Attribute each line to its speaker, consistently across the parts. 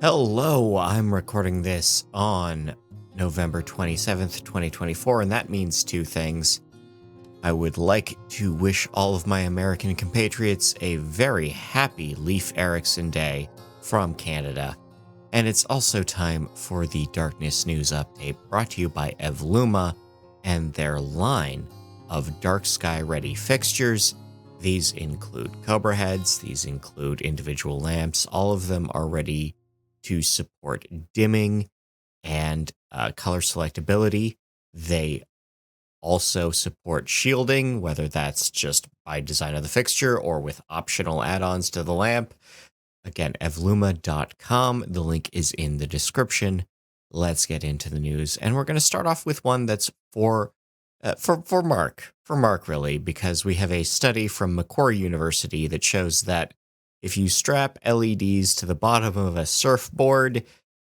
Speaker 1: Hello, I'm recording this on November 27th, 2024, and that means two things. I would like to wish all of my American compatriots a very happy Leif Erikson Day from Canada. And it's also time for the Darkness News Update brought to you by Evluma and their line of dark sky ready fixtures. These include Cobra heads, these include individual lamps, all of them are ready to support dimming and color selectability. They also support shielding, whether that's just by design of the fixture or with optional add-ons to the lamp. Again, evluma.com. The link is in the description. Let's get into the news, and we're going to start off with one that's for Mark, really, because we have a study from Macquarie University that shows that if you strap LEDs to the bottom of a surfboard,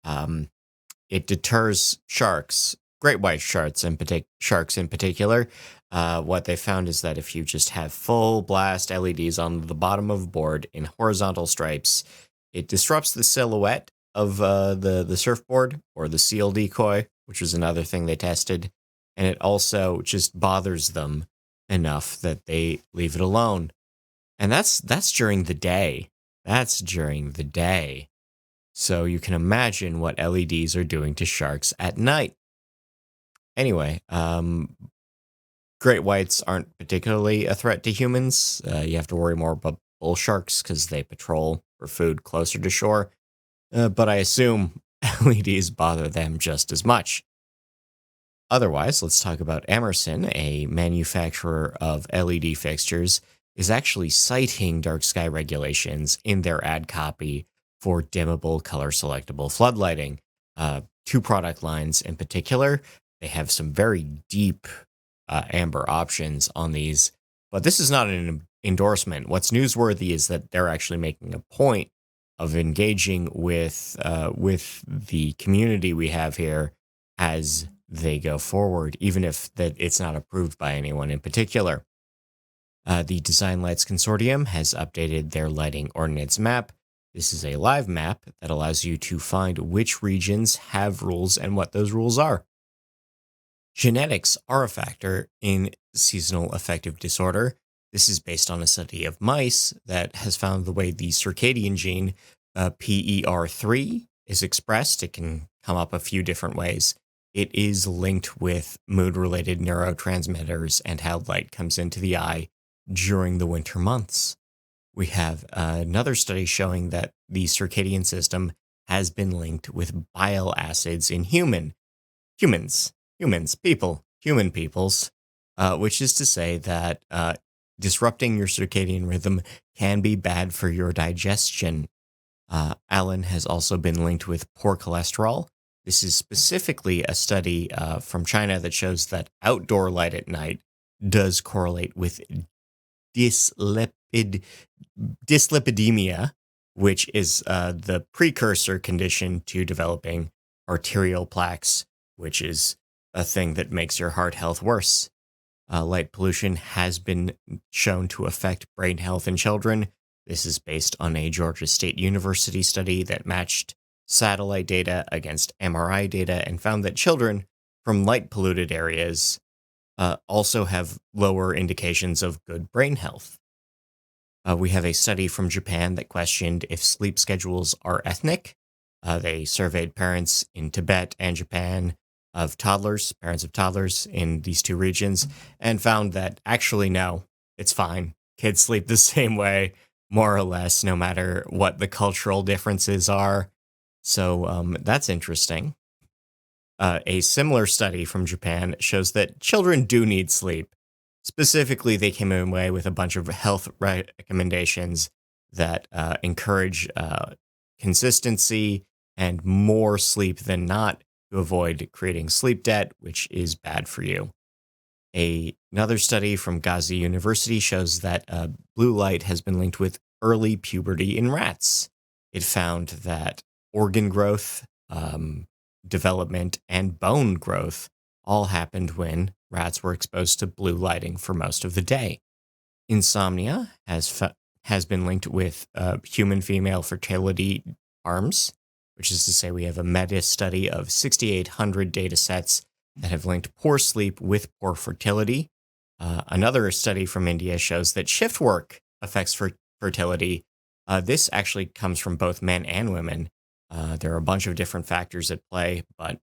Speaker 1: it deters sharks, great white sharks in particular. What they found is that if you just have full blast LEDs on the bottom of a board in horizontal stripes, it disrupts the silhouette of the surfboard or the seal decoy, which was another thing they tested, and it also just bothers them enough that they leave it alone. And that's during the day. That's during the day. So you can imagine what LEDs are doing to sharks at night. Anyway, great whites aren't particularly a threat to humans. You have to worry more about bull sharks because they patrol for food closer to shore. But I assume LEDs bother them just as much. Otherwise, let's talk about Emerson, a manufacturer of LED fixtures, is actually citing dark sky regulations in their ad copy for dimmable color selectable floodlighting. Two product lines in particular. They have some very deep amber options on these, but this is not an endorsement. What's newsworthy is that they're actually making a point of engaging with the community we have here as they go forward, even if that it's not approved by anyone in particular. The Design Lights Consortium has updated their lighting ordinance map. This is a live map that allows you to find which regions have rules and what those rules are. Genetics are a factor in seasonal affective disorder. This is based on a study of mice that has found the way the circadian gene, PER3, is expressed. It can come up a few different ways. It is linked with mood-related neurotransmitters and how light comes into the eye during the winter months. We have another study showing that the circadian system has been linked with bile acids in human peoples, which is to say that disrupting your circadian rhythm can be bad for your digestion. Allen has also been linked with poor cholesterol. This is specifically a study from China that shows that outdoor light at night does correlate with dyslipidemia, which is the precursor condition to developing arterial plaques, which is a thing that makes your heart health worse. Light pollution has been shown to affect brain health in children. This is based on a Georgia State University study that matched satellite data against MRI data and found that children from light polluted areas also have lower indications of good brain health. We have a study from Japan that questioned if sleep schedules are ethnic. They surveyed parents in Tibet and Japan parents of toddlers in these two regions, and found that actually, no, it's fine. Kids sleep the same way, more or less, no matter what the cultural differences are. So that's interesting. A similar study from Japan shows that children do need sleep. Specifically, they came away with a bunch of health recommendations that encourage consistency and more sleep than not to avoid creating sleep debt, which is bad for you. Another study from Gazi University shows that blue light has been linked with early puberty in rats. It found that organ growth, development, and bone growth all happened when rats were exposed to blue lighting for most of the day. Insomnia has been linked with human female fertility harms. which is to say we have a meta-study of 6,800 data sets that have linked poor sleep with poor fertility. Another study from India shows that shift work affects fertility. This actually comes from both men and women. There are a bunch of different factors at play, but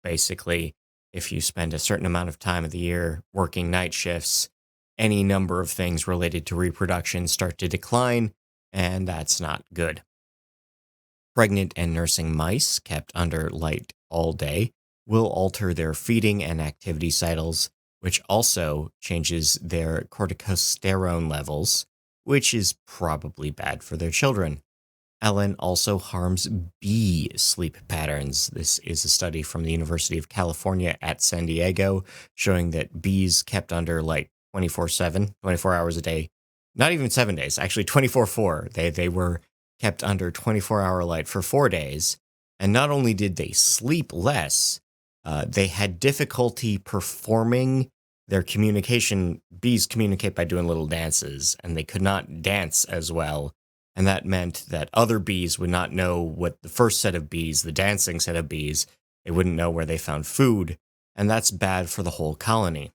Speaker 1: basically, if you spend a certain amount of time of the year working night shifts, any number of things related to reproduction start to decline, and that's not good. Pregnant and nursing mice kept under light all day will alter their feeding and activity cycles, which also changes their corticosterone levels, which is probably bad for their children. Ellen also harms bee sleep patterns. This is a study from the University of California at San Diego showing that bees kept under light 24/7, 24 hours a day, not even 7 days, actually 24/4. They were kept under 24-hour light for 4 days. And not only did they sleep less, they had difficulty performing their communication. Bees communicate by doing little dances, and they could not dance as well. And that meant that other bees would not know what the first set of bees, the dancing set of bees, they wouldn't know where they found food, and that's bad for the whole colony.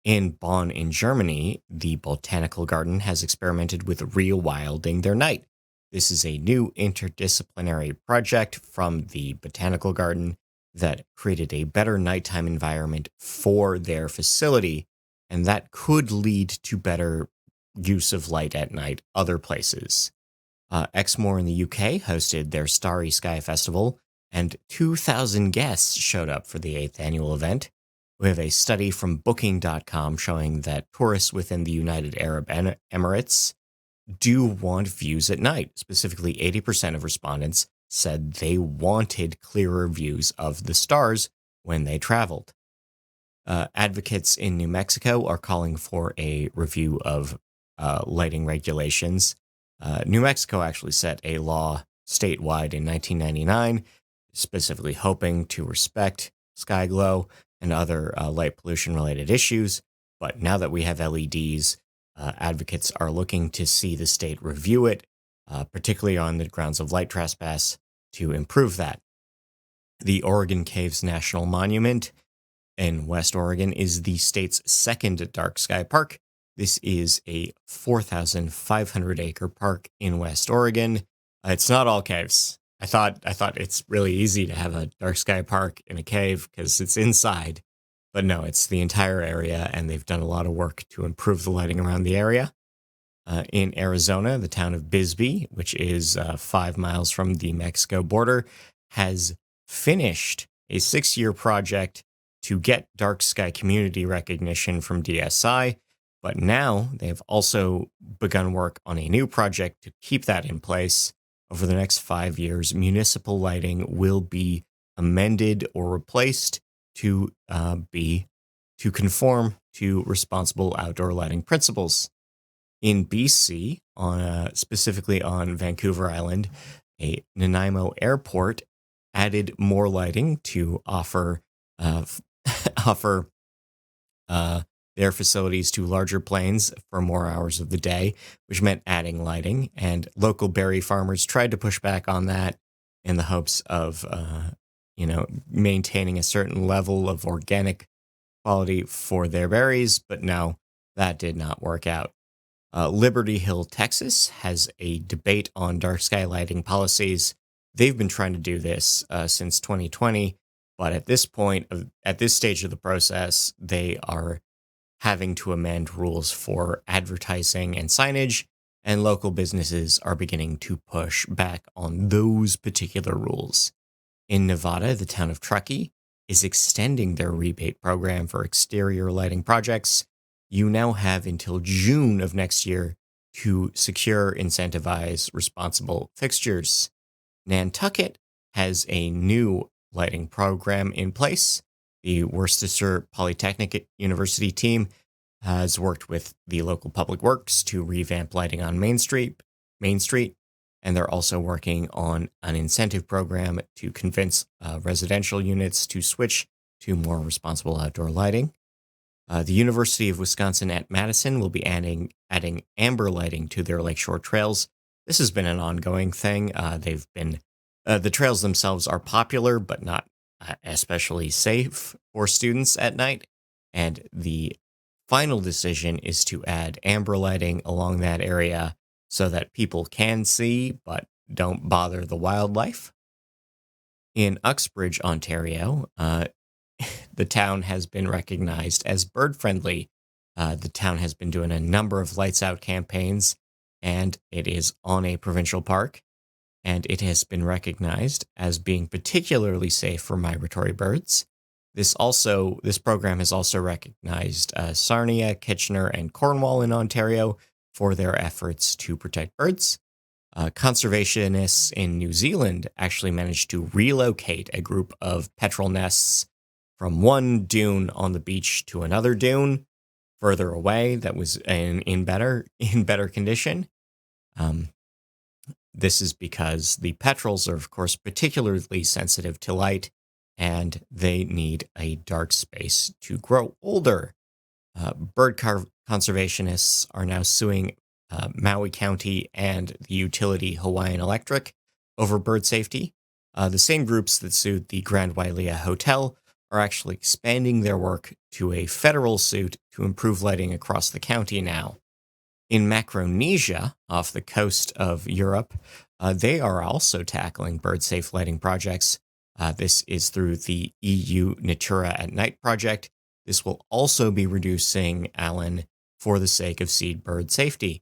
Speaker 1: In Bonn in Germany, the Botanical Garden has experimented with rewilding their night. This is a new interdisciplinary project from the Botanical Garden that created a better nighttime environment for their facility, and that could lead to better use of light at night other places. Exmoor in the UK hosted their Starry Sky Festival, and 2,000 guests showed up for the 8th annual event. We have a study from Booking.com showing that tourists within the United Arab Emirates do want views at night. Specifically, 80% of respondents said they wanted clearer views of the stars when they traveled. Advocates in New Mexico are calling for a review of lighting regulations. New Mexico actually set a law statewide in 1999, specifically hoping to respect sky glow and other light pollution-related issues. But now that we have LEDs, advocates are looking to see the state review it, particularly on the grounds of light trespass, to improve that. The Oregon Caves National Monument in West Oregon is the state's second dark sky park. This is a 4,500-acre park in West Oregon. It's not all caves. I thought it's really easy to have a dark sky park in a cave because it's inside. But no, it's the entire area, and they've done a lot of work to improve the lighting around the area. In Arizona, the town of Bisbee, which is 5 miles from the Mexico border, has finished a 6-year project to get dark sky community recognition from DSI. But now they've also begun work on a new project to keep that in place. Over the next 5 years, municipal lighting will be amended or replaced to conform to responsible outdoor lighting principles. In BC, specifically on Vancouver Island, a Nanaimo airport added more lighting to offer their facilities to larger planes for more hours of the day, which meant adding lighting. And local berry farmers tried to push back on that in the hopes of, maintaining a certain level of organic quality for their berries. But no, that did not work out. Liberty Hill, Texas has a debate on dark sky lighting policies. They've been trying to do this since 2020, but at this stage of the process, they are having to amend rules for advertising and signage, and local businesses are beginning to push back on those particular rules. In Nevada, the town of Truckee is extending their rebate program for exterior lighting projects. You now have until June of next year to secure, incentivize responsible fixtures. Nantucket has a new lighting program in place. The Worcester Polytechnic University team has worked with the local public works to revamp lighting on Main Street, and they're also working on an incentive program to convince residential units to switch to more responsible outdoor lighting. The University of Wisconsin at Madison will be adding amber lighting to their lakeshore trails. This has been an ongoing thing. They've been The trails themselves are popular, but not especially safe for students at night. And the final decision is to add amber lighting along that area so that people can see but don't bother the wildlife. In Uxbridge, Ontario, the town has been recognized as bird friendly. The town has been doing a number of lights out campaigns, and it is on a provincial park, and it has been recognized as being particularly safe for migratory birds. This program has also recognized Sarnia, Kitchener, and Cornwall in Ontario for their efforts to protect birds. Conservationists in New Zealand actually managed to relocate a group of petrel nests from one dune on the beach to another dune further away that was in better condition. This is because the petrels are, of course, particularly sensitive to light, and they need a dark space to grow older. Conservationists are now suing Maui County and the utility Hawaiian Electric over bird safety. The same groups that sued the Grand Wailea Hotel are actually expanding their work to a federal suit to improve lighting across the county now. In Micronesia, off the coast of Europe, they are also tackling bird-safe lighting projects. This is through the EU Natura at Night project. This will also be reducing ALAN for the sake of seed bird safety.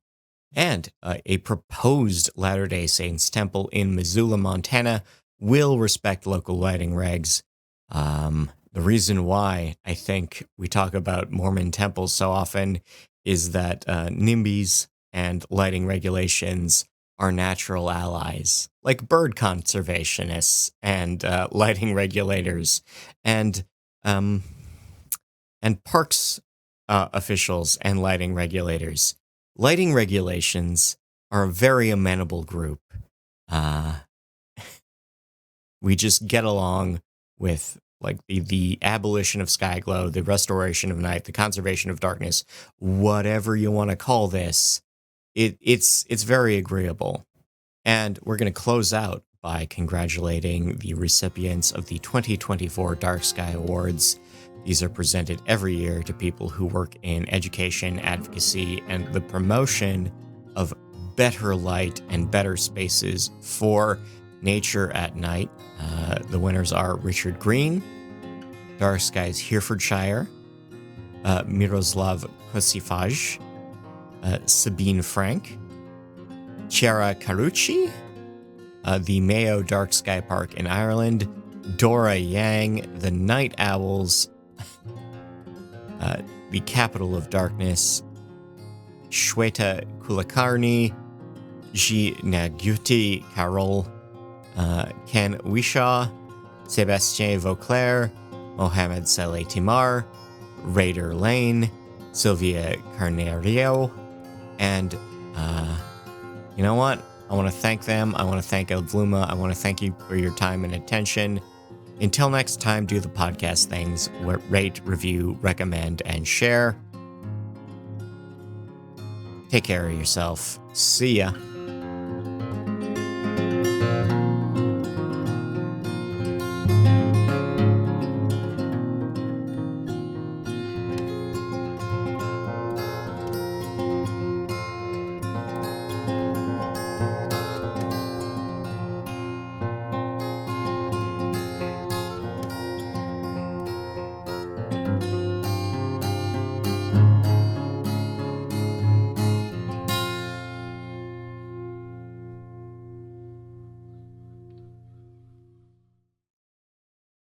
Speaker 1: And a proposed Latter-day Saints temple in Missoula, Montana, will respect local lighting regs. The reason why I think we talk about Mormon temples so often is that NIMBYs and lighting regulations are natural allies, like bird conservationists and lighting regulators and parks officials and lighting regulators. Lighting regulations are a very amenable group. We just get along with like the abolition of sky glow, the restoration of night, the conservation of darkness, whatever you want to call this. It's very agreeable. And we're going to close out by congratulating the recipients of the 2024 Dark Sky Awards. These are presented every year to people who work in education, advocacy, and the promotion of better light and better spaces for nature at night. The winners are Richard Green, Dark Skies Herefordshire, Miroslav Kosifaj, Sabine Frank, Chiara Carucci, the Mayo Dark Sky Park in Ireland, Dora Yang, the Night Owls, the Capital of Darkness, Shweta Kulakarni, Ji Nagyuti Carol, Ken Wishaw, Sebastien Vauclair, Mohamed Saleh Timar, Raider Lane, Sylvia Carnerio, and you know what? I want to thank them. I want to thank Elvluma. I want to thank you for your time and attention. Until next time, do the podcast things. Rate, review, recommend, and share. Take care of yourself. See ya.